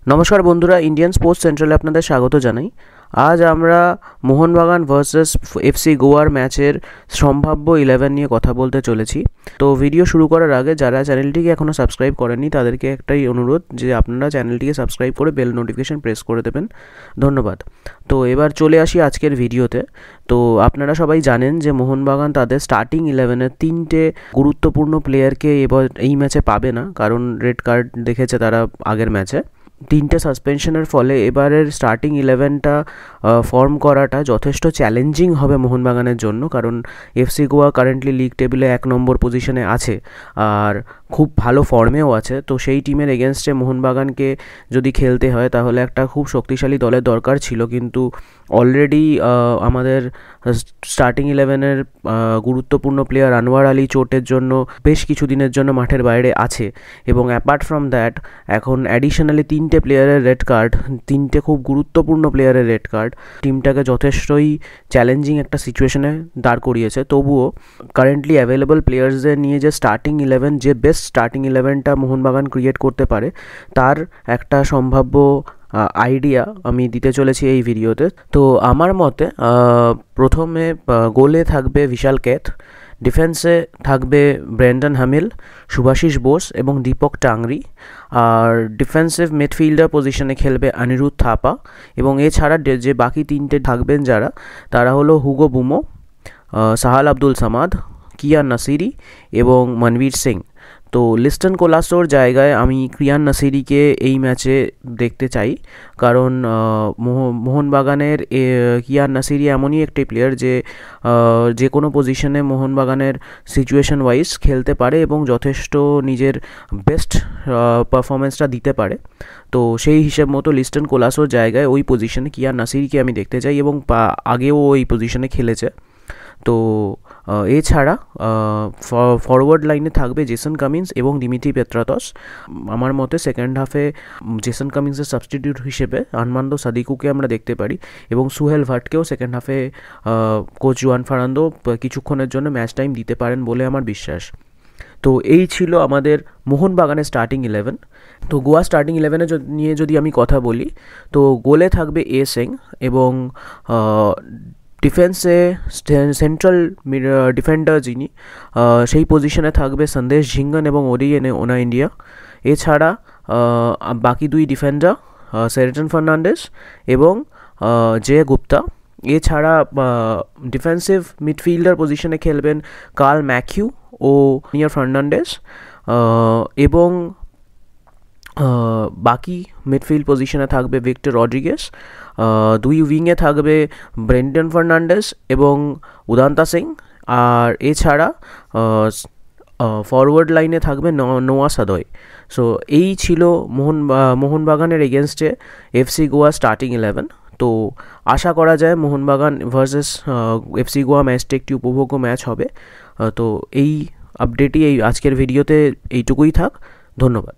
নমস্কার বন্ধুরা, Indian sports সেন্ট্রালে আপনাদের স্বাগত জানাই। আজ আমরা মোহনবাগান ভার্সেস এফসি গোয়ার ম্যাচের সম্ভাব্য 11 নিয়ে কথা বলতে চলেছি। তো ভিডিও শুরু করার আগে যারা চ্যানেলটিকে এখনও সাবস্ক্রাইব করেননি তাদেরকে একটাই অনুরোধ যে আপনারা চ্যানেলটিকে সাবস্ক্রাইব করে বেল নোটিফিকেশন প্রেস করে দেবেন। ধন্যবাদ। তো এবার চলে আসি আজকের ভিডিওতে। তো আপনারা সবাই জানেন যে মোহনবাগান তাদের স্টার্টিং 11-এর 3টে গুরুত্বপূর্ণ প্লেয়ারকে এবার এই ম্যাচে পাবে না, কারণ রেড কার্ড দেখেছে তারা আগের ম্যাচে। 3টে সাসপেনশনের ফলে এবারের স্টার্টিং 11টা ফর্ম করাটা যথেষ্ট চ্যালেঞ্জিং হবে মোহনবাগানের জন্য, কারণ এফসি গোয়া কারেন্টলি লিগ টেবিলে 1 নম্বর পজিশনে আছে আর খুব ভালো ফর্মেও আছে। তো সেই টিমের এগেনস্টে মোহনবাগানকে যদি খেলতে হয় তাহলে একটা খুব শক্তিশালী দলের দরকার ছিল, কিন্তু অলরেডি আমাদের স্টার্টিং 11-এর গুরুত্বপূর্ণ প্লেয়ার আনোয়ার আলী চোটের জন্য বেশ কিছু দিনের জন্য মাঠের বাইরে আছে, এবং অ্যাপার্ট ফ্রম দ্যাট এখন অ্যাডিশনালি 3টে প্লেয়ারের রেড কার্ড, 3টে খুব গুরুত্বপূর্ণ প্লেয়ারের রেড কার্ড টিমটাকে যথেষ্টই চ্যালেঞ্জিং একটা সিচুয়েশনে দাঁড় করিয়েছে। তবুও কারেন্টলি অ্যাভেলেবল প্লেয়ার্সদের নিয়ে যে স্টার্টিং 11, যে বেস্ট স্টার্টিং 11টা মোহনবাগান ক্রিয়েট করতে পারে তার একটা সম্ভাব্য আইডিয়া আমি দিতে চলেছি এই ভিডিওতে। তো আমার মতে প্রথমে গোলে থাকবে বিশাল কেত, ডিফেন্সে থাকবে ব্রেন্ডন হামিল, শুভাশিস বোস এবং দীপক টাংরি, আর ডিফেন্সিভ মিডফিল্ডার পজিশনে খেলবে অনিরুদ্ধ থাপা, এবং এছাড়া যে বাকি 3টে থাকবেন যারা, তারা হলো হুগো বুমো, সাহাল আব্দুল সামাদ, কিয়ান নাসিরি এবং মনবীর সিং। তো লিস্টন কোলাসোর জায়গায় আমি কিয়ান নাসিরিকে এই ম্যাচে দেখতে চাই, কারণ মোহনবাগানের কিয়ান নাসিরি এমনই একটি প্লেয়ার যে কোনো পজিশনে মোহনবাগানের সিচুয়েশন ওয়াইজ খেলতে পারে এবং যথেষ্ট নিজের বেস্ট পারফরমেন্সটা দিতে পারে। তো সেই হিসেব মতো লিস্টন কোলাসোর জায়গায় ওই পজিশনে কিয়ান নাসিরিকে আমি দেখতে চাই, এবং আগেও ওই পজিশনে খেলেছে। তো এছাড়া ফরওয়ার্ড লাইনে থাকবে জেসন কামিন্স এবং দিমিত্রি পেত্রাতস। আমার মতে সেকেন্ড হাফে জেসন কামিন্সের সাবস্টিটিউট হিসেবে আনমান্দ সাদিকুকে আমরা দেখতে পারি, এবং সুহেল ভাটকেও সেকেন্ড হাফে কোচ জুয়ান ফার্নান্দো কিছুক্ষণের জন্য ম্যাচ টাইম দিতে পারেন বলে আমার বিশ্বাস। তো এই ছিল আমাদের মোহনবাগানের স্টার্টিং 11। তো গোয়া স্টার্টিং 11 নিয়ে যদি আমি কথা বলি, তো গোলে থাকবে এ সিং, এবং ডিফেন্সে সেন্ট্রাল ডিফেন্ডার যিনি, সেই পজিশনে থাকবে সন্দেশ ঝিঙ্গন এবং ওনা ইন্ডিয়া। এছাড়া বাকি 2 ডিফেন্ডার সেরেটন ফার্নান্ডেস এবং জে গুপ্তা। এছাড়া ডিফেন্সিভ মিডফিল্ডার পজিশনে খেলবেন কার্ল ম্যাথিউ ও নিয়ার ফার্নান্ডেস, এবং বাকি মিডফিল্ড পজিশনে থাকবে ভিক্টর রড্রিগেস। 2 উইংয়ে থাকবে ব্রেন্ডন ফার্নান্ডেস এবং উদান্তা সিং, আর এছাড়া ফরওয়ার্ড লাইনে থাকবে নোয়া সাদয়। সো এই ছিল মোহনবাগানের এগেনস্টে এফসি গোয়া স্টার্টিং 11। তো আশা করা যায় মোহনবাগান ভার্সেস এফসি গোয়া ম্যাচটি একটি উপভোগ্য ম্যাচ হবে। তো এই আপডেটই এই আজকের ভিডিওতে এইটুকুই থাক। ধন্যবাদ।